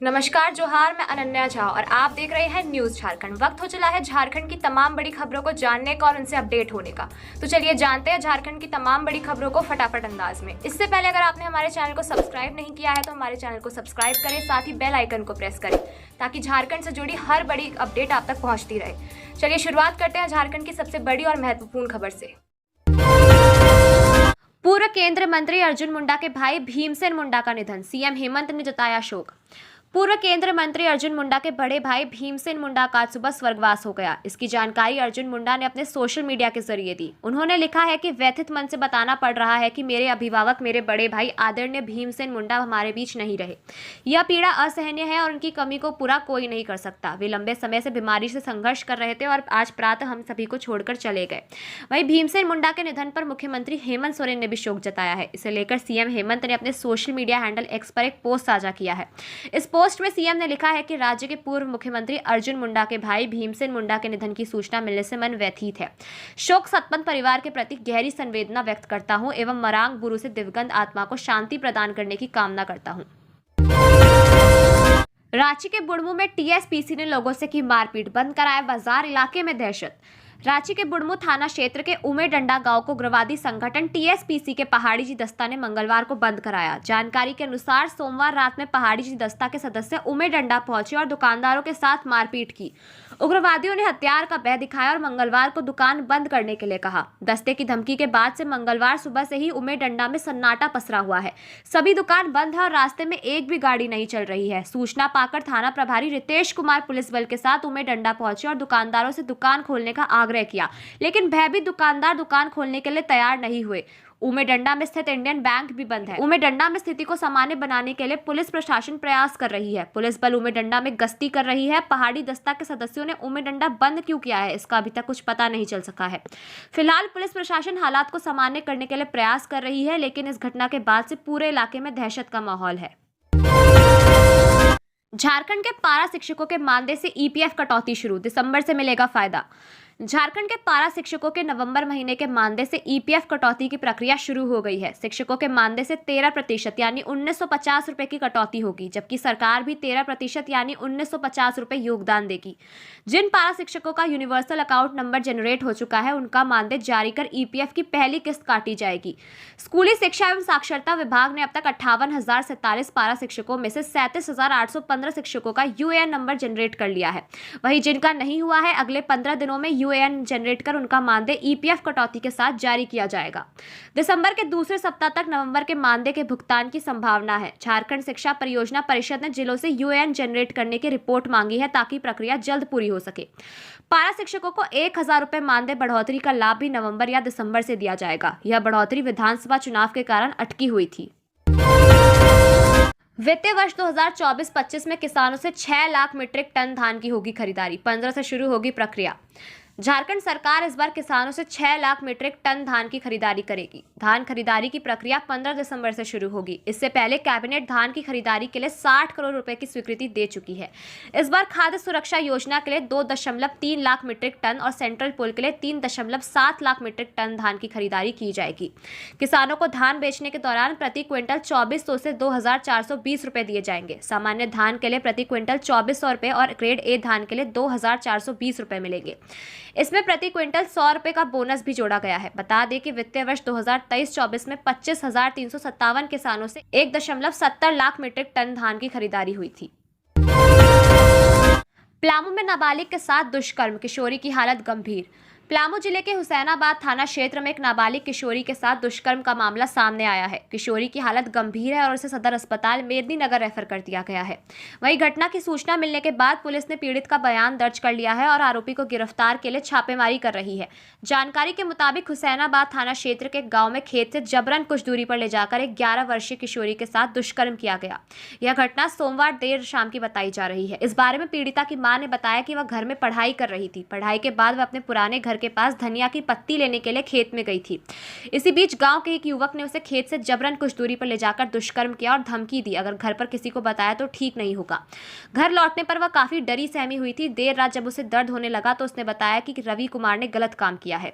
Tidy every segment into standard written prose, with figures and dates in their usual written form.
नमस्कार जोहार, मैं अनन्या झा और आप देख रहे हैं न्यूज झारखंड। वक्त हो चला है झारखंड की तमाम बड़ी खबरों को जानने का और उनसे अपडेट होने का। तो चलिए जानते हैं झारखंड की तमाम बड़ी खबरों को फटाफट अंदाज में। इससे पहले अगर आपने हमारे चैनल को सब्सक्राइब नहीं किया है तो हमारे चैनल को सब्सक्राइब करें, साथ ही बेल आइकन को प्रेस करें ताकि झारखंड से जुड़ी हर बड़ी अपडेट आप तक पहुंचती रहे। चलिए शुरुआत करते हैं झारखंड की सबसे बड़ी और महत्वपूर्ण खबर से। पूर्व केंद्रीय मंत्री अर्जुन मुंडा के भाई भीमसेन मुंडा का निधन, सीएम हेमंत ने जताया शोक। पूर्व केंद्रीय मंत्री अर्जुन मुंडा के बड़े भाई भीमसेन मुंडा का आज सुबह स्वर्गवास हो गया। इसकी जानकारी अर्जुन मुंडा ने अपने सोशल मीडिया के जरिए दी। उन्होंने लिखा है कि व्यथित मन से बताना पड़ रहा है कि मेरे अभिभावक, मेरे बड़े भाई आदरणीय भीमसेन मुंडा हमारे बीच नहीं रहे। यह पीड़ा असहनीय है और उनकी कमी को पूरा कोई नहीं कर सकता। वे लंबे समय से बीमारी से संघर्ष कर रहे थे और आज प्रातः हम सभी को छोड़कर चले गए। वहीं भीमसेन मुंडा के निधन पर मुख्यमंत्री हेमंत सोरेन ने भी शोक जताया है। इसे लेकर सीएम हेमंत ने अपने सोशल मीडिया हैंडल एक्स पर एक पोस्ट साझा किया है। इस पोस्ट में सीएम ने लिखा है कि राज्य के पूर्व मुख्यमंत्री अर्जुन मुंडा के भाई भीमसेन मुंडा के निधन की सूचना मिलने से मन व्यथित है। शोक संतप्त परिवार के प्रति गहरी संवेदना व्यक्त करता हूं एवं मरांग गुरु से दिवंगत आत्मा को शांति प्रदान करने की कामना करता हूं। रांची के बुढ़मू में टीएसपीसी ने लोगों से की मारपीट, बंद कराया बाजार, इलाके में दहशत। रांची के बुढ़मू थाना क्षेत्र के उमेडंडा गांव को उग्रवादी संगठन टीएसपीसी के पहाड़ी जी दस्ता ने मंगलवार को बंद कराया। जानकारी के अनुसार सोमवार रात में पहाड़ी जी दस्ता के सदस्य उमेडंडा पहुंचे और दुकानदारों के साथ मारपीट की। उग्रवादियों ने हथियार का भय दिखाया और मंगलवार को दुकान बंद करने के लिए कहा। दस्ते की धमकी के बाद से मंगलवार सुबह से ही उमेडंडा में सन्नाटा पसरा हुआ है। सभी दुकान बंद है और रास्ते में एक भी गाड़ी नहीं चल रही है। सूचना पाकर थाना प्रभारी रितेश कुमार पुलिस बल के साथ उमेडंडा पहुंचे और दुकानदारों से दुकान खोलने का आग्रह किया, लेकिन भयभीत दुकानदार दुकान खोलने के लिए तैयार नहीं हुए। उमेडंडा में स्थित इंडियन बैंक भी बंद है। उमेडंडा में स्थिति को सामान्य बनाने के लिए पुलिस प्रशासन प्रयास कर रही है। पुलिस बल उमेडंडा में गश्ती कर रही है। पहाड़ी दस्ता के सदस्यों ने उमेडंडा बंद क्यों किया है, इसका अभी तक कुछ पता नहीं चल सका है। फिलहाल पुलिस प्रशासन हालात को सामान्य करने के लिए प्रयास कर रही है, लेकिन इस घटना के बाद से पूरे इलाके में दहशत का माहौल है। झारखंड के पारा शिक्षकों के मानदेय से ईपीएफ कटौती शुरू, दिसंबर से मिलेगा फायदा। झारखंड के पारा शिक्षकों के नवंबर महीने के मानदेय से ईपीएफ कटौती की प्रक्रिया शुरू हो गई है। शिक्षकों के मानदेय से 13% यानी 1950 रुपए की कटौती होगी, जबकि सरकार भी 13% यानी 1950 रुपए योगदान देगी। जिन पारा शिक्षकों का यूनिवर्सल अकाउंट नंबर जनरेट हो चुका है, उनका मानदेय जारी कर ईपीएफ की पहली किस्त काटी जाएगी। स्कूली शिक्षा एवं साक्षरता विभाग ने अब तक 58,047 पारा शिक्षकों में से 37,815 शिक्षकों का यूएएन नंबर जनरेट कर लिया है। वहीं जिनका नहीं हुआ है, अगले 15 दिनों में यूएएन जनरेट कर उनका मानदेय ईपीएफ कटौती के साथ जारी किया जाएगा। दिसंबर के दूसरे सप्ताह तक नवंबर के मानदेय के भुगतान की संभावना है। झारखंड शिक्षा परियोजना परिषद ने जिलों से यूएएन जनरेट करने की रिपोर्ट मांगी है ताकि प्रक्रिया जल्द पूरी हो सके। पारा शिक्षकों को 1,000 रुपए मानदेय बढ़ोतरी का लाभ भी नवंबर या दिसंबर से दिया जाएगा। यह बढ़ोतरी विधानसभा चुनाव के कारण अटकी हुई थी। वित्तीय वर्ष 2024-25 में किसानों से 6 लाख मीट्रिक टन धान की होगी खरीदारी, 15 से शुरू होगी प्रक्रिया। झारखंड सरकार इस बार किसानों से 6 लाख मीट्रिक टन धान की खरीदारी करेगी। धान खरीदारी की प्रक्रिया 15 दिसंबर से शुरू होगी। इससे पहले कैबिनेट धान की खरीदारी के लिए 60 करोड़ रुपए की स्वीकृति दे चुकी है। इस बार खाद्य सुरक्षा योजना के लिए 2.3 लाख मीट्रिक टन और सेंट्रल पुल के लिए 3.7 लाख मीट्रिक टन धान की खरीदारी की जाएगी। किसानों को धान बेचने के दौरान प्रति क्विंटल 2400 से 2,420 रुपए दिए जाएंगे। सामान्य धान के लिए प्रति क्विंटल 2400 रुपए और ग्रेड ए धान के लिए 2,420 रुपए मिलेंगे। इसमें प्रति क्विंटल 100 रुपए का बोनस भी जोड़ा गया है। बता दें कि वित्तीय वर्ष 2023-24 में 25,357 किसानों से 1.70 लाख मीट्रिक टन धान की खरीदारी हुई थी। पलामू में नाबालिग के साथ दुष्कर्म, किशोरी की हालत गंभीर। पलामू जिले के हुसैनाबाद थाना क्षेत्र में एक नाबालिग किशोरी के साथ दुष्कर्म का मामला सामने आया है। किशोरी की हालत गंभीर है और उसे सदर अस्पताल मेदिनीनगर रेफर कर दिया गया है। वहीं घटना की सूचना मिलने के बाद पुलिस ने पीड़ित का बयान दर्ज कर लिया है और आरोपी को गिरफ्तार के लिए छापेमारी कर रही है। जानकारी के मुताबिक हुसैनाबाद थाना क्षेत्र के गाँव में खेत से जबरन कुछ दूरी पर ले जाकर एक 11 वर्षीय किशोरी के साथ दुष्कर्म किया गया। यह घटना सोमवार देर शाम की बताई जा रही है। इस बारे में पीड़िता की मां ने बताया कि वह घर में पढ़ाई कर रही थी। पढ़ाई के बाद वह अपने पुराने घर के पास धनिया की पत्ती लेने के लिए खेत में गई थी। इसी बीच गांव के एक युवक ने उसे खेत से जबरन कुछ दूरी पर ले जाकर दुष्कर्म किया और धमकी दी, अगर घर पर किसी को बताया तो ठीक नहीं होगा। घर लौटने पर वह काफी डरी सहमी हुई थी। देर रात जब उसे दर्द होने लगा तो उसने बताया कि रवि कुमार ने गलत काम किया है।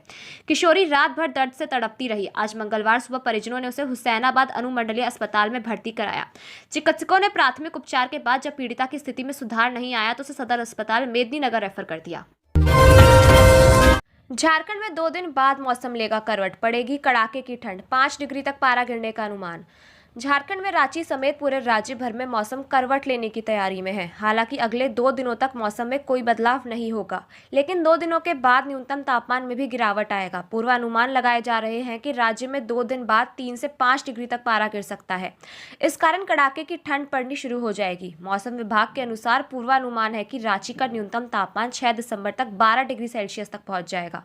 किशोरी रात भर दर्द से तड़पती रही। आज मंगलवार सुबह परिजनों ने उसे हुसैनाबाद अनुमंडलीय अस्पताल में भर्ती कराया। चिकित्सकों ने प्राथमिक उपचार के बाद जब पीड़िता की स्थिति में सुधार नहीं आया तो उसे सदर अस्पताल मेदिनीनगर रेफर कर दिया। झारखंड में 2 दिन बाद मौसम लेगा करवट, पड़ेगी कड़ाके की ठंड, 5 डिग्री तक पारा गिरने का अनुमान। झारखंड में रांची समेत पूरे राज्य भर में मौसम करवट लेने की तैयारी में है। हालांकि अगले 2 दिनों तक मौसम में कोई बदलाव नहीं होगा, लेकिन 2 दिनों के बाद न्यूनतम तापमान में भी गिरावट आएगा। पूर्वानुमान लगाए जा रहे हैं कि राज्य में 2 दिन बाद 3 से 5 डिग्री तक पारा गिर सकता है। इस कारण कड़ाके की ठंड पड़नी शुरू हो जाएगी। मौसम विभाग के अनुसार पूर्वानुमान है कि रांची का न्यूनतम तापमान 6 दिसंबर तक 12 डिग्री सेल्सियस तक पहुंच जाएगा।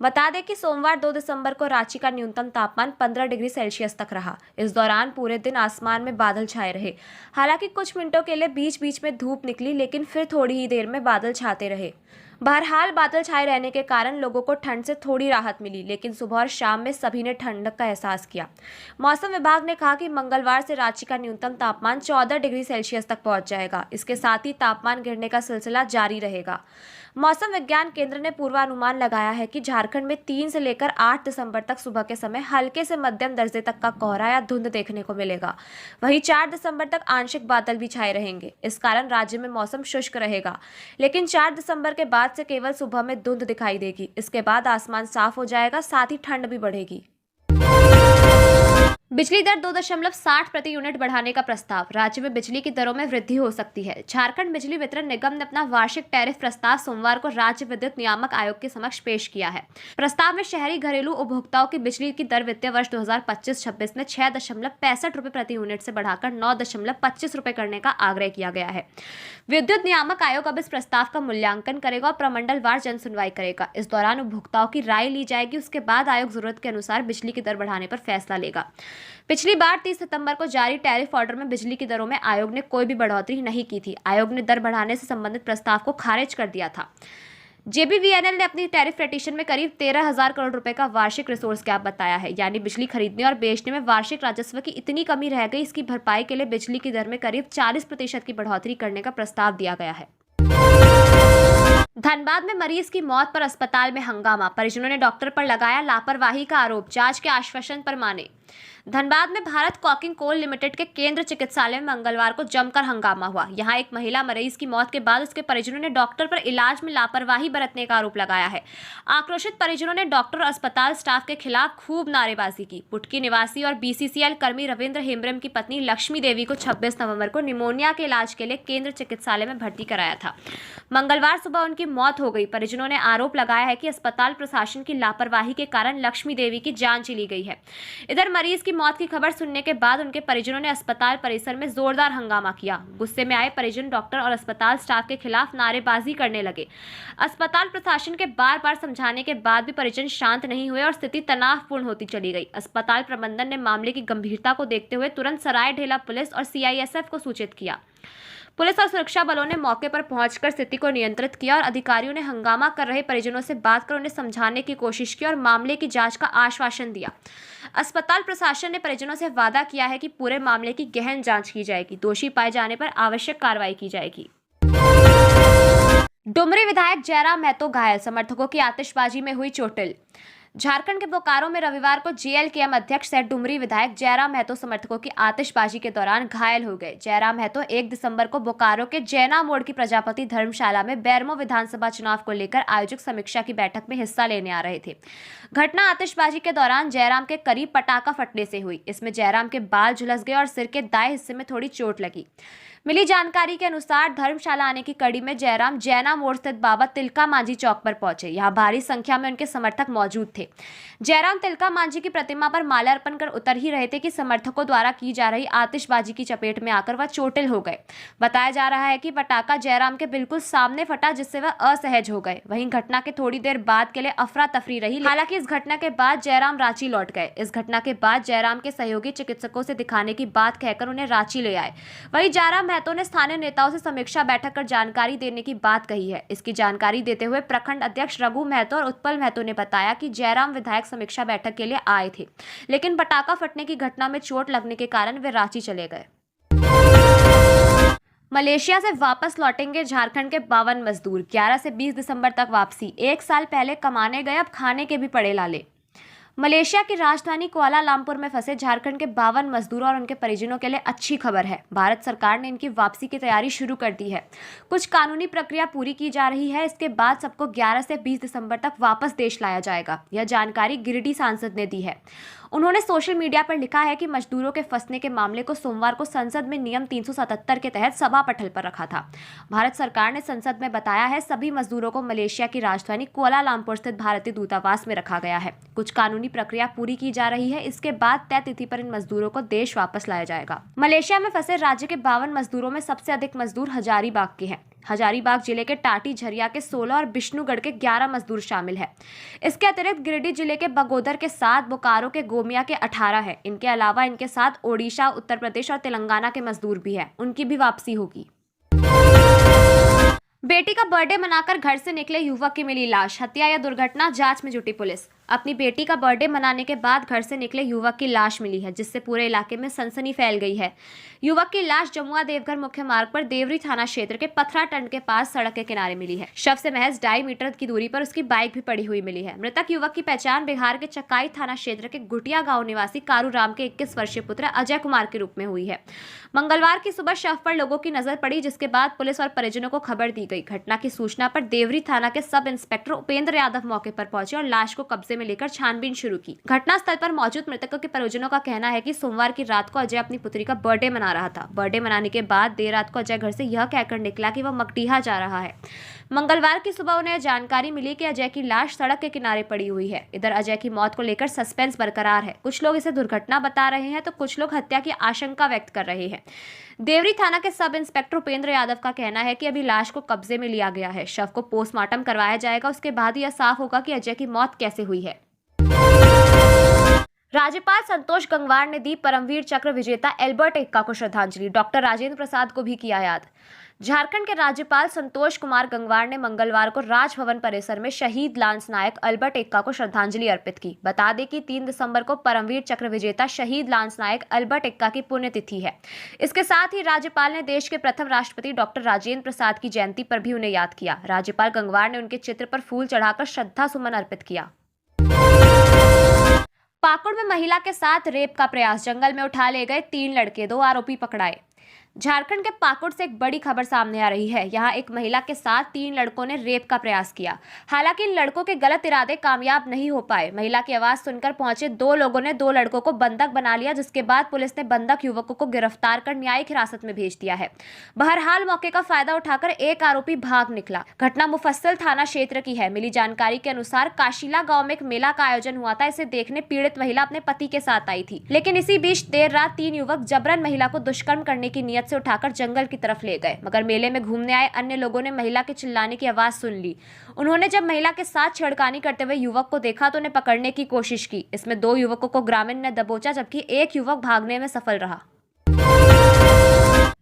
बता दें कि सोमवार 2 दिसंबर को रांची का न्यूनतम तापमान 15 डिग्री सेल्सियस तक रहा। इस दौरान पूरे दिन आसमान में बादल छाए रहे। हालांकि कुछ मिनटों के लिए बीच बीच में धूप निकली, लेकिन फिर थोड़ी ही देर में बादल छाते रहे। बहरहाल बादल छाए रहने के कारण लोगों को ठंड से थोड़ी राहत मिली, लेकिन सुबह और शाम में सभी ने ठंडक का एहसास किया। मौसम विभाग ने कहा कि मंगलवार से रांची का न्यूनतम तापमान 14 डिग्री सेल्सियस तक पहुंच जाएगा। इसके साथ ही तापमान गिरने का सिलसिला जारी रहेगा। मौसम विज्ञान केंद्र ने पूर्वानुमान लगाया है कि झारखंड में 3 से लेकर 8 दिसंबर तक सुबह के समय हल्के से मध्यम दर्जे तक का कोहरा या धुंध देखने को मिलेगा। वहीं 4 दिसंबर तक आंशिक बादल भी छाए रहेंगे। इस कारण राज्य में मौसम शुष्क रहेगा, लेकिन 4 दिसंबर के बाद से केवल सुबह में धुंध दिखाई देगी। इसके बाद आसमान साफ हो जाएगा, साथ ही ठंड भी बढ़ेगी। बिजली दर 2.60 प्रति यूनिट बढ़ाने का प्रस्ताव। राज्य में बिजली की दरों में वृद्धि हो सकती है। झारखंड बिजली वितरण निगम ने अपना वार्षिक टैरिफ प्रस्ताव सोमवार को राज्य विद्युत नियामक आयोग के समक्ष पेश किया है। प्रस्ताव में शहरी घरेलू उपभोक्ताओं की बिजली की दर वित्तीय वर्ष 2025-26 में 6.65 रुपए प्रति यूनिट से बढ़ाकर 9.25 रुपए करने का आग्रह किया गया है। विद्युत नियामक आयोग अब इस प्रस्ताव का मूल्यांकन करेगा और प्रमंडलवार जन सुनवाई करेगा। इस दौरान उपभोक्ताओं की राय ली जाएगी। उसके बाद आयोग जरूरत के अनुसार बिजली की दर बढ़ाने पर फैसला लेगा। पिछली बार 30 सितंबर को जारी टैरिफ ऑर्डर में बिजली की दरों में आयोग ने कोई भी बढ़ोतरी नहीं की थी। आयोग ने दर बढ़ाने से संबंधित प्रस्ताव को खारिज कर दिया था। जेबीवीएनएल ने अपनी टैरिफ पिटीशन में करीब 13,000 करोड़ रुपए का वार्षिक रिसोर्स गैप बताया है, यानी बिजली खरीदने और बेचने में वार्षिक राजस्व की इतनी कमी रह गई। इसकी भरपाई के लिए बिजली की दर में करीब 40% की बढ़ोतरी करने का प्रस्ताव दिया गया है। धनबाद में मरीज की मौत पर अस्पताल में हंगामा, परिजनों ने डॉक्टर पर लगाया लापरवाही का आरोप, जांच के आश्वासन पर माने। धनबाद में भारत कॉकिंग कोल लिमिटेड के केंद्र चिकित्सालय में मंगलवार को जमकर हंगामा हुआ। यहां एक महिला मरीज की मौत के बाद उसके परिजनों ने डॉक्टर पर इलाज में लापरवाही बरतने का आरोप लगाया है। आक्रोशित परिजनों ने डॉक्टर और अस्पताल स्टाफ के खिलाफ खूब नारेबाजी की। पुटकी निवासी और बीसीसीएल कर्मी रविंद्र हेम्ब्रम की पत्नी लक्ष्मी देवी को 26 नवंबर को निमोनिया के इलाज के लिए केंद्र चिकित्सालय में भर्ती कराया था। मंगलवार सुबह उनकी मौत हो गई। परिजनों ने आरोप लगाया है कि अस्पताल प्रशासन की लापरवाही के कारण लक्ष्मी देवी की जान चली गई है। इधर मरीज की मौत की खबर सुनने के बाद उनके परिजनों ने अस्पताल परिसर में जोरदार हंगामा किया। गुस्से में आए परिजन डॉक्टर और अस्पताल स्टाफ के खिलाफ नारेबाजी करने लगे। अस्पताल प्रशासन के बार बार समझाने के बाद भी परिजन शांत नहीं हुए और स्थिति तनावपूर्ण होती चली गई। अस्पताल प्रबंधन ने मामले की गंभीरता को देखते हुए तुरंत सरायढेला पुलिस और सीआईएसएफ को सूचित किया। पुलिस और सुरक्षा बलों ने मौके पर पहुंचकर स्थिति को नियंत्रित किया और अधिकारियों ने हंगामा कर रहे परिजनों से बात कर उन्हें समझाने की कोशिश की और मामले की जांच का आश्वासन दिया। अस्पताल प्रशासन ने परिजनों से वादा किया है कि पूरे मामले की गहन जांच की जाएगी। दोषी पाए जाने पर आवश्यक कार्रवाई की जाएगी। डुमरी विधायक जयराम महतो घायल, समर्थकों की आतिशबाजी में हुई चोटिल। झारखंड के बोकारो में रविवार को जेएलकेएम अध्यक्ष सह डुमरी विधायक जयराम महतो समर्थकों की आतिशबाजी के दौरान घायल हो गए। जयराम महतो 1 दिसंबर को बोकारो के जैना मोड़ की प्रजापति धर्मशाला में बैरमो विधानसभा चुनाव को लेकर आयोजित समीक्षा की बैठक में हिस्सा लेने आ रहे थे। घटना आतिशबाजी के दौरान जयराम के करीब पटाखा फटने से हुई। इसमें जयराम के बाल झुलस गए और सिर के दाएं हिस्से में थोड़ी चोट लगी। मिली जानकारी के अनुसार धर्मशाला आने की कड़ी में जयराम जैना मोड़ स्थित बाबा तिलका मांझी चौक पर पहुंचे। यहां भारी संख्या में उनके समर्थक मौजूद थे। जयराम तिलका मांझी की प्रतिमा पर माल्यार्पण कर उतर ही रहे थे कि समर्थकों द्वारा की जा रही आतिशबाजी की चपेट में आकर वह चोटिल हो गए। बताया जा रहा है कि पटाखा जयराम के बिल्कुल सामने फटा, जिससे वह असहज हो गए। वहीं घटना के थोड़ी देर बाद के लिए अफरा तफरी रही। हालांकि इस घटना के बाद जयराम रांची लौट गए। इस घटना के बाद जयराम के सहयोगी चिकित्सकों से दिखाने की बात कहकर उन्हें रांची ले आए। वहीं जयराम महतो ने स्थानीय नेताओं से समीक्षा बैठक कर जानकारी देने की बात कही है। इसकी जानकारी देते हुए प्रखंड अध्यक्ष रघु महतो और उत्पल महतो ने बताया कि जयराम विधायक समीक्षा बैठक के लिए आए थे, लेकिन पटाखा फटने की घटना में चोट लगने के कारण वे रांची चले गए। मलेशिया से वापस लौटेंगे झारखंड के 52 मजदूर, 11 से 20 दिसंबर तक वापसी। एक साल पहले कमाने गए, अब खाने के भी पड़े लाले। मलेशिया की राजधानी कुआलालंपुर में फंसे झारखंड के 52 मजदूरों और उनके परिजनों के लिए अच्छी खबर है। भारत सरकार ने इनकी वापसी की तैयारी शुरू कर दी है। कुछ कानूनी प्रक्रिया पूरी की जा रही है। इसके बाद सबको 11 से 20 दिसंबर तक वापस देश लाया जाएगा। यह जानकारी गिरिडीह सांसद ने दी है। उन्होंने सोशल मीडिया पर लिखा है कि मजदूरों के फंसने के मामले को सोमवार को संसद में नियम 377 के तहत सभा पटल पर रखा था। भारत सरकार ने संसद में बताया है सभी मजदूरों को मलेशिया की राजधानी कुआलालंपुर स्थित भारतीय दूतावास में रखा गया है। कुछ कानूनी प्रक्रिया पूरी की जा रही है। इसके बाद तय तिथि पर इन मजदूरों को देश वापस लाया जाएगा। मलेशिया में फंसे राज्य के 52 मजदूरों में सबसे अधिक मजदूर हजारीबाग के हैं। हजारीबाग जिले के टाटी झरिया के 16 और विष्णुगढ़ के 11 मजदूर शामिल हैं। इसके अतिरिक्त गिरिडीह जिले के बगोदर के 7, बोकारो के गोमिया के 18 हैं। इनके अलावा इनके साथ ओडिशा, उत्तर प्रदेश और तेलंगाना के मजदूर भी हैं। उनकी भी वापसी होगी। बेटी का बर्थडे मनाकर घर से निकले युवक की मिली लाश, हत्या या दुर्घटना, जांच में जुटी पुलिस। अपनी बेटी का बर्थडे मनाने के बाद घर से निकले युवक की लाश मिली है, जिससे पूरे इलाके में सनसनी फैल गई है। युवक की लाश जमुआ देवघर मुख्य मार्ग पर देवरी थाना क्षेत्र के पथराटंड के पास सड़क के किनारे मिली है। शव से महज 2.5 मीटर की दूरी पर उसकी बाइक भी पड़ी हुई मिली है। मृतक युवक की पहचान बिहार के चकाई थाना क्षेत्र के गुटिया गांव निवासी कारूराम के 21 वर्षीय पुत्र अजय कुमार के रूप में हुई है। मंगलवार की सुबह शव पर लोगों की नजर पड़ी, जिसके बाद पुलिस और परिजनों को खबर दी गई। घटना की सूचना पर देवरी थाना के सब इंस्पेक्टर उपेंद्र यादव मौके पर पहुंचे और लाश को कब्जे में लेकर छानबीन शुरू की। घटनास्थल पर मौजूद मृतकों के परिजनों का कहना है कि सोमवार की रात को अजय अपनी पुत्री का बर्थडे मना रहा था। बर्थडे मनाने के बाद देर रात को अजय घर से यह कहकर निकला कि वह मकटीहा जा रहा है। मंगलवार की सुबह उन्हें जानकारी मिली कि अजय की लाश सड़क के किनारे पड़ी हुई है। इधर अजय की मौत को लेकर सस्पेंस बरकरार है। कुछ लोग इसे दुर्घटना बता रहे हैं तो कुछ लोग हत्या की आशंका व्यक्त कर रहे हैं। देवरी थाना के सब इंस्पेक्टर उपेंद्र यादव का कहना है कि अभी लाश को कब्जे में लिया गया है। शव को पोस्टमार्टम करवाया जाएगा। उसके बाद यह साफ होगा कि अजय की मौत कैसे हुई है। राज्यपाल संतोष गंगवार ने दी परमवीर चक्र विजेता एल्बर्ट एक्का को श्रद्धांजलि, डॉक्टर राजेंद्र प्रसाद को भी किया याद। झारखंड के राज्यपाल संतोष कुमार गंगवार ने मंगलवार को राजभवन परिसर में शहीद लांस नायक अल्बर्ट एक्का को श्रद्धांजलि अर्पित की। बता दें कि 3 दिसंबर को परमवीर चक्र विजेता शहीद लांस नायक अल्बर्ट एक्का की पुण्यतिथि है। इसके साथ ही राज्यपाल ने देश के प्रथम राष्ट्रपति डॉक्टर राजेंद्र प्रसाद की जयंती पर भी उन्हें याद किया। राज्यपाल गंगवार ने उनके चित्र पर फूल चढ़ाकर श्रद्धा सुमन अर्पित किया। पाकुड़ में महिला के साथ रेप का प्रयास, जंगल में उठा ले गए 3 लड़के, 2 आरोपी पकड़ाए। झारखंड के पाकुड़ से एक बड़ी खबर सामने आ रही है। यहाँ एक महिला के साथ 3 लड़कों ने रेप का प्रयास किया। हालांकि इन लड़कों के गलत इरादे कामयाब नहीं हो पाए। महिला की आवाज सुनकर पहुंचे 2 लोगों ने 2 लड़कों को बंधक बना लिया, जिसके बाद पुलिस ने बंधक युवकों को गिरफ्तार कर न्यायिक हिरासत में भेज दिया है। बहरहाल मौके का फायदा उठाकर एक आरोपी भाग निकला। घटना मुफस्सिल थाना क्षेत्र की है। मिली जानकारी के अनुसार काशीला गाँव में एक मेला का आयोजन हुआ था। इसे देखने पीड़ित महिला अपने पति के साथ आई थी, लेकिन इसी बीच देर रात 3 युवक जबरन महिला को दुष्कर्म करने की नीयत से उठाकर जंगल की तरफ ले गए। मगर मेले में घूमने आए अन्य लोगों ने महिला के चिल्लाने की आवाज सुन ली। उन्होंने जब महिला के साथ छेड़खानी करते हुए युवक को देखा तो उन्हें पकड़ने की कोशिश की। इसमें 2 युवकों को ग्रामीण ने दबोचा, जबकि एक युवक भागने में सफल रहा।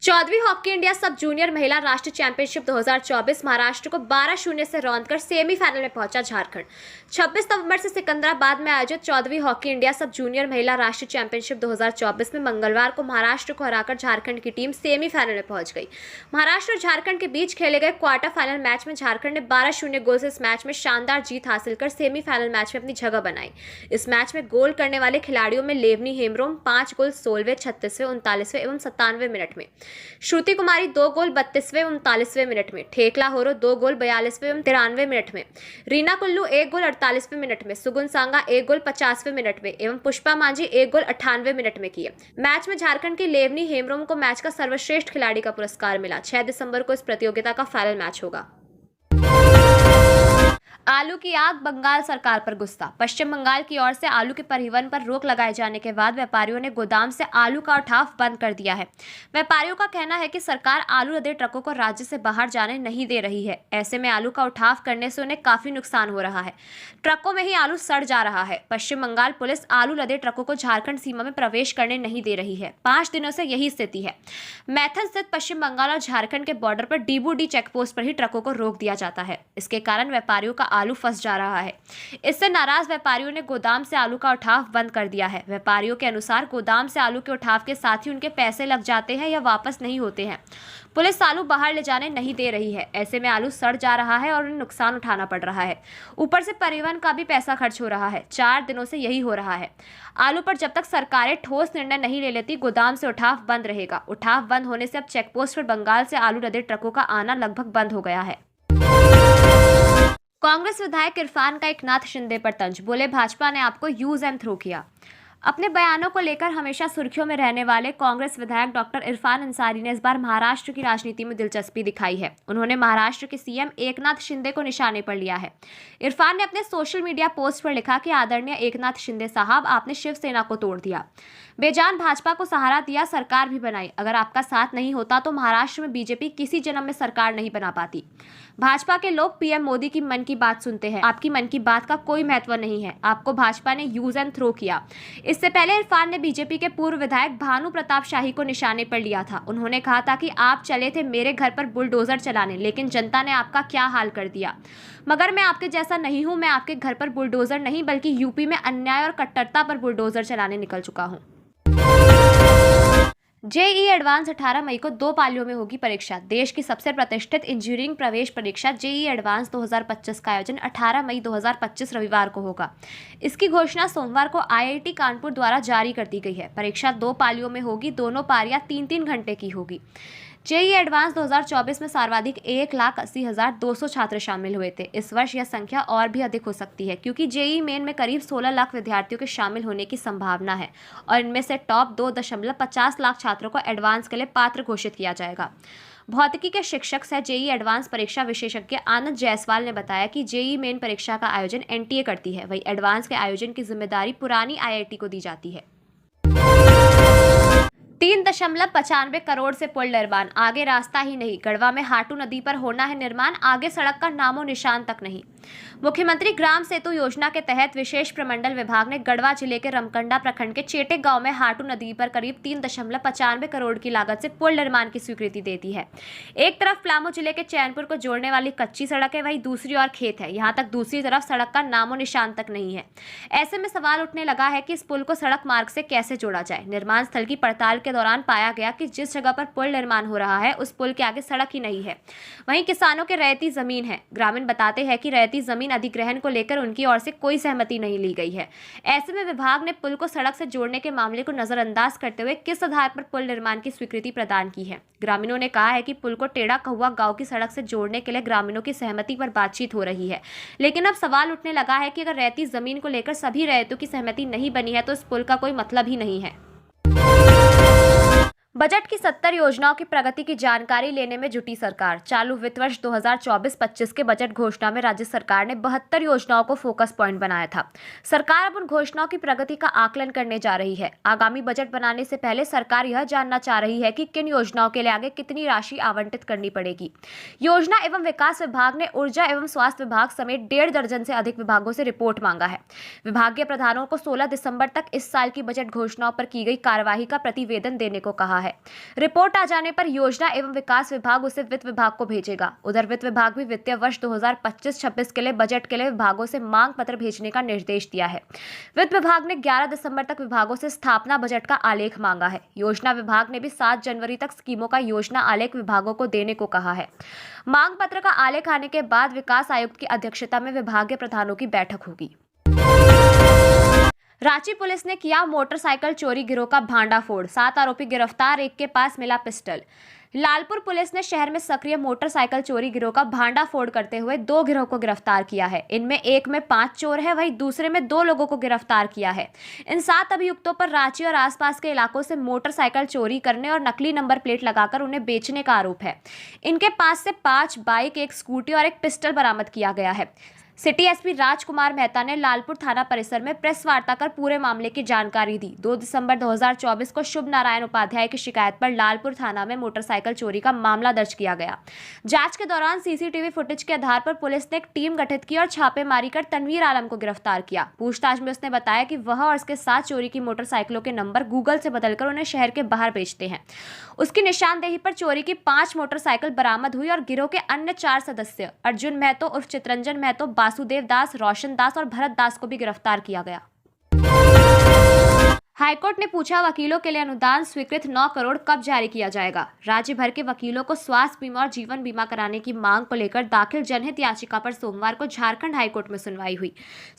14वीं हॉकी इंडिया सब जूनियर महिला राष्ट्रीय चैंपियनशिप 2024 महाराष्ट्र को 12-0 से रौंदकर सेमीफाइनल में पहुंचा झारखंड। 26 नवंबर से सिकंदराबाद में आयोजित 14वीं हॉकी इंडिया सब जूनियर महिला राष्ट्रीय चैंपियनशिप 2024 में मंगलवार को महाराष्ट्र को हराकर झारखंड की टीम सेमीफाइनल में पहुंच गई। महाराष्ट्र और झारखंड के बीच खेले गए क्वार्टर फाइनल मैच में झारखंड ने 12-0 गोल से इस मैच में शानदार जीत हासिल कर सेमीफाइनल मैच में अपनी जगह बनाई। इस मैच में गोल करने वाले खिलाड़ियों में लेवनी हेम्ब्रोम 5 गोल 16वें, 36वें, 39वें एवं 97वें मिनट में, श्रुति कुमारी 2 गोल 32वें, 39वें मिनट में, ठेकला होरो 2 गोल 42वें एवं 93वें मिनट में, रीना कुल्लू 1 गोल 48वें मिनट में, सुगुन सांगा 1 गोल 50वें मिनट में एवं पुष्पा मांझी 1 गोल 98वें मिनट में किए। मैच में झारखंड की लेवनी हेम्ब्रोम को मैच का सर्वश्रेष्ठ खिलाड़ी का पुरस्कार मिला। 6 दिसंबर को इस प्रतियोगिता का फाइनल मैच होगा। आलू की आग, बंगाल सरकार पर गुस्सा। पश्चिम बंगाल की ओर से आलू के परिवहन पर रोक लगाए जाने के बाद व्यापारियों ने गोदाम से आलू का उठाव बंद कर दिया है। व्यापारियों का कहना है कि सरकार आलू लदे ट्रकों को राज्य से बाहर जाने नहीं दे रही है। ऐसे में आलू का उठाव करने से उन्हें काफी नुकसान हो रहा है। ट्रकों में ही आलू सड़ जा रहा है। पश्चिम बंगाल पुलिस आलू लदे ट्रकों को झारखंड सीमा में प्रवेश करने नहीं दे रही है। 5 दिनों से यही स्थिति है। मैथन स्थित पश्चिम बंगाल और झारखंड के बॉर्डर पर डीबूडी चेकपोस्ट पर ही ट्रकों को रोक दिया जाता है। इसके कारण व्यापारियों का आलू फंस जा रहा है। इससे नाराज व्यापारियों ने गोदाम से आलू का उठाव बंद कर दिया है। व्यापारियों के अनुसार गोदाम से आलू के उठाव के साथ ही उनके पैसे लग जाते हैं या वापस नहीं होते हैं। पुलिस आलू बाहर ले जाने नहीं दे रही है। ऐसे में आलू सड़ जा रहा है और उन्हें नुकसान उठाना पड़ रहा है। ऊपर से परिवहन का भी पैसा खर्च हो रहा है। 4 दिनों से यही हो रहा है। आलू पर जब तक सरकारें ठोस निर्णय नहीं ले लेती, गोदाम से उठाव बंद रहेगा। उठाव बंद होने से अब चेकपोस्ट पर बंगाल से आलू लदे ट्रकों का आना लगभग बंद हो गया है। कांग्रेस विधायक इरफान का एकनाथ शिंदे पर तंज, बोले भाजपा ने आपको यूज एंड थ्रो किया। अपने बयानों को लेकर हमेशा सुर्खियों में रहने वाले कांग्रेस विधायक डॉक्टर इरफान अंसारी ने इस बार महाराष्ट्र की राजनीति में दिलचस्पी दिखाई है। उन्होंने महाराष्ट्र के सीएम एकनाथ शिंदे को निशाने पर लिया है। इरफान ने अपने सोशल मीडिया पोस्ट पर लिखा कि आदरणीय एकनाथ शिंदे साहब, आपने शिवसेना को तोड़ दिया, बेजान भाजपा को सहारा दिया, सरकार भी बनाई। अगर आपका साथ नहीं होता तो महाराष्ट्र में बीजेपी किसी जन्म में सरकार नहीं बना पाती। भाजपा के लोग पीएम मोदी की मन की बात सुनते हैं। आपकी मन की बात का कोई महत्व नहीं है। आपको भाजपा ने यूज एंड थ्रो किया। इससे पहले इरफान ने बीजेपी के पूर्व विधायक भानु प्रताप शाही को निशाने पर लिया था। उन्होंने कहा था कि आप चले थे मेरे घर पर बुलडोजर चलाने, लेकिन जनता ने आपका क्या हाल कर दिया। मगर मैं आपके जैसा नहीं हूं। मैं आपके घर पर बुलडोजर नहीं बल्कि यूपी में अन्याय और कट्टरता पर बुलडोजर चलाने निकल चुका हूं। जेईई एडवांस 18 मई को 2 पालियों में होगी परीक्षा। देश की सबसे प्रतिष्ठित इंजीनियरिंग प्रवेश परीक्षा जेईई एडवांस 2025 का आयोजन 18 मई 2025 रविवार को होगा। इसकी घोषणा सोमवार को आईआईटी कानपुर द्वारा जारी कर दी गई है। परीक्षा 2 पालियों में होगी। दोनों पारियां 3-3 घंटे की होगी। जेईई एडवांस 2024 में सर्वाधिक 1,80,200 छात्र शामिल हुए थे। इस वर्ष यह संख्या और भी अधिक हो सकती है, क्योंकि जेईई मेन में करीब 16 लाख विद्यार्थियों के शामिल होने की संभावना है और इनमें से टॉप 2.50 लाख छात्रों को एडवांस के लिए पात्र घोषित किया जाएगा। भौतिकी के शिक्षक सह जेईई एडवांस परीक्षा विशेषज्ञ आनंद जायसवाल ने बताया कि जेईई मेन परीक्षा का आयोजन एनटीए करती है, वही एडवांस के आयोजन की जिम्मेदारी पुरानी आईआईटी को दी जाती है। 3.95 करोड़ से पुल निर्माण, आगे रास्ता ही नहीं। गढ़वा में हाटू नदी पर होना है निर्माण, आगे सड़क का नामो निशान तक नहीं। मुख्यमंत्री ग्राम सेतु योजना के तहत विशेष प्रमंडल विभाग ने गढ़वा जिले के रमकंडा प्रखंड के चेटे गांव में हाटू नदी पर करीब 3.95 करोड़ की लागत से पुल निर्माण की स्वीकृति दे दी है। एक तरफ पलामू जिले के चैनपुर को जोड़ने वाली कच्ची सड़क है, वहीं दूसरी ओर खेत है। यहाँ तक दूसरी तरफ सड़क का नामो निशान तक नहीं है। ऐसे में सवाल उठने लगा है कि इस पुल को सड़क मार्ग से कैसे जोड़ा जाए। निर्माण स्थल की पड़ताल के दौरान पाया गया कि जिस जगह पर पुल निर्माण हो रहा है उस पुल के आगे सड़क ही नहीं है। वहीं किसानों के रैयती जमीन है। ग्रामीण बताते हैं कि रैयती जमीन अधिग्रहण को लेकर उनकी ओर से कोई सहमति नहीं ली गई है। ऐसे में विभाग ने पुल को सड़क से जोड़ने के मामले को नजरअंदाज करते हुए किस आधार पर पुल निर्माण की स्वीकृति प्रदान की है। ग्रामीणों ने कहा है कि पुल को टेढ़ा कहुआ गांव की सड़क से जोड़ने के लिए ग्रामीणों की सहमति पर बातचीत हो रही है, लेकिन अब सवाल उठने लगा है कि अगर रैयती जमीन को लेकर सभी रैयतों की सहमति नहीं बनी है तो इस पुल का कोई मतलब ही नहीं है। बजट की 70 योजनाओं की प्रगति की जानकारी लेने में जुटी सरकार। चालू वित्त वर्ष 2024-25 के बजट घोषणा में राज्य सरकार ने 72 योजनाओं को फोकस पॉइंट बनाया था। सरकार अब उन घोषणाओं की प्रगति का आकलन करने जा रही है। आगामी बजट बनाने से पहले सरकार यह जानना चाह रही है कि किन योजनाओं के लिए आगे कितनी राशि आवंटित करनी पड़ेगी। योजना एवं विकास विभाग ने ऊर्जा एवं स्वास्थ्य विभाग समेत 1.5 दर्जन से अधिक विभागों से रिपोर्ट मांगा है। विभागीय प्रधानों को 16 दिसंबर तक इस साल की बजट घोषणाओं पर की गई कार्यवाही का प्रतिवेदन देने को कहा है। रिपोर्ट आ जाने पर योजना एवं विकास विभाग उसे वित्त विभाग को भेजेगा। उधर वित्त विभाग भी वित्तीय वर्ष 2025-26 के लिए बजट के लिए विभागों से मांग पत्र भेजने का निर्देश दिया है। वित्त विभाग ने 11 दिसंबर तक विभागों से स्थापना बजट का आलेख मांगा है। योजना विभाग ने भी 7 जनवरी तक स्कीमों का योजना आलेख विभागों को देने को कहा है। मांग पत्र का आलेख आने के बाद विकास आयुक्त की अध्यक्षता में विभागीय प्रधानों की बैठक होगी। रांची पुलिस ने किया मोटरसाइकिल चोरी गिरोह का भांडाफोड़, 7 आरोपी गिरफ्तार, एक के पास मिला पिस्टल। लालपुर पुलिस ने शहर में सक्रिय मोटरसाइकिल चोरी गिरोह का भांडाफोड़ करते हुए 2 गिरोह को गिरफ्तार किया है। इनमें एक में 5 चोर है, वहीं दूसरे में 2 लोगों को गिरफ्तार किया है। इन 7 अभियुक्तों पर रांची और आसपास के इलाकों से मोटरसाइकिल चोरी करने और नकली नंबर प्लेट लगाकर उन्हें बेचने का आरोप है। इनके पास से 5 बाइक, 1 स्कूटी और 1 पिस्टल बरामद किया गया है। सिटी एसपी राजकुमार मेहता ने लालपुर थाना परिसर में प्रेस वार्ता कर पूरे मामले की जानकारी दी। 2 दिसंबर 2024 को शुभ नारायण उपाध्याय की शिकायत पर लालपुर थाना में मोटरसाइकिल चोरी का मामला दर्ज किया गया। जांच के दौरान सीसीटीवी फुटेज के आधार पर पुलिस ने एक टीम गठित की और छापेमारी कर तनवीर आलम को गिरफ्तार किया। पूछताछ में उसने बताया कि वह और उसके साथ चोरी की मोटरसाइकिलों के नंबर गूगल से बदलकर उन्हें शहर के बाहर बेचते हैं। उसकी निशानदेही पर चोरी की 5 मोटरसाइकिल बरामद हुई और गिरोह के अन्य 4 सदस्य अर्जुन महतो उर्फ चितरंजन महतो, वासुदेव दास, रोशन दास और भरत दास को भी गिरफ्तार किया गया। हाईकोर्ट ने पूछा, वकीलों के लिए अनुदान स्वीकृत 9 करोड़ कब जारी किया जाएगा। राज्य भर के वकीलों को स्वास्थ्य बीमा और जीवन बीमा कराने की मांग को लेकर दाखिल जनहित याचिका पर सोमवार को झारखंड हाईकोर्ट में सुनवाई हुई।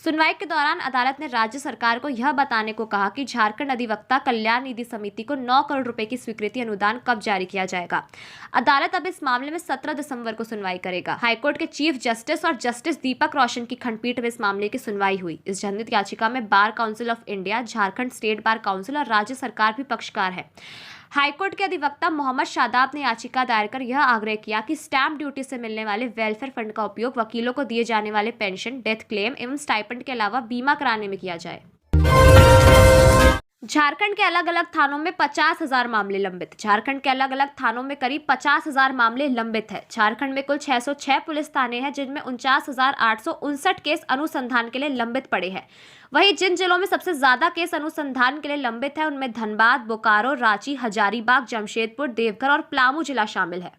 सुनवाई के दौरान अदालत ने राज्य सरकार को यह बताने को कहा कि झारखंड अधिवक्ता कल्याण निधि समिति को 9 करोड़ रुपए की स्वीकृति अनुदान कब जारी किया जाएगा। अदालत अब इस मामले में 17 दिसंबर को सुनवाई करेगा। हाईकोर्ट के चीफ जस्टिस और जस्टिस दीपक रोशन की खंडपीठ में इस मामले की सुनवाई हुई। इस जनहित याचिका में bar council of India, Jharkhand state bar council और राज्य सरकार भी पक्षकार है। हाईकोर्ट के अधिवक्ता मोहम्मद शादाब ने याचिका दायर कर यह आग्रह किया कि स्टैंप ड्यूटी से मिलने वाले वेलफेयर फंड का उपयोग वकीलों को दिए जाने वाले पेंशन, डेथ क्लेम एवं स्टाइपेंड के अलावा बीमा कराने में किया जाए। झारखंड के अलग अलग थानों में 50,000 मामले लंबित। झारखंड के अलग अलग थानों में करीब 50,000 मामले लंबित है। झारखंड में कुल 606 पुलिस थाने हैं, जिनमें 49,859 केस अनुसंधान के लिए लंबित पड़े हैं। वहीं जिन जिलों में सबसे ज्यादा केस अनुसंधान के लिए लंबित है, उनमें धनबाद, बोकारो, रांची, हजारीबाग, जमशेदपुर, देवघर और पलामू जिला शामिल है।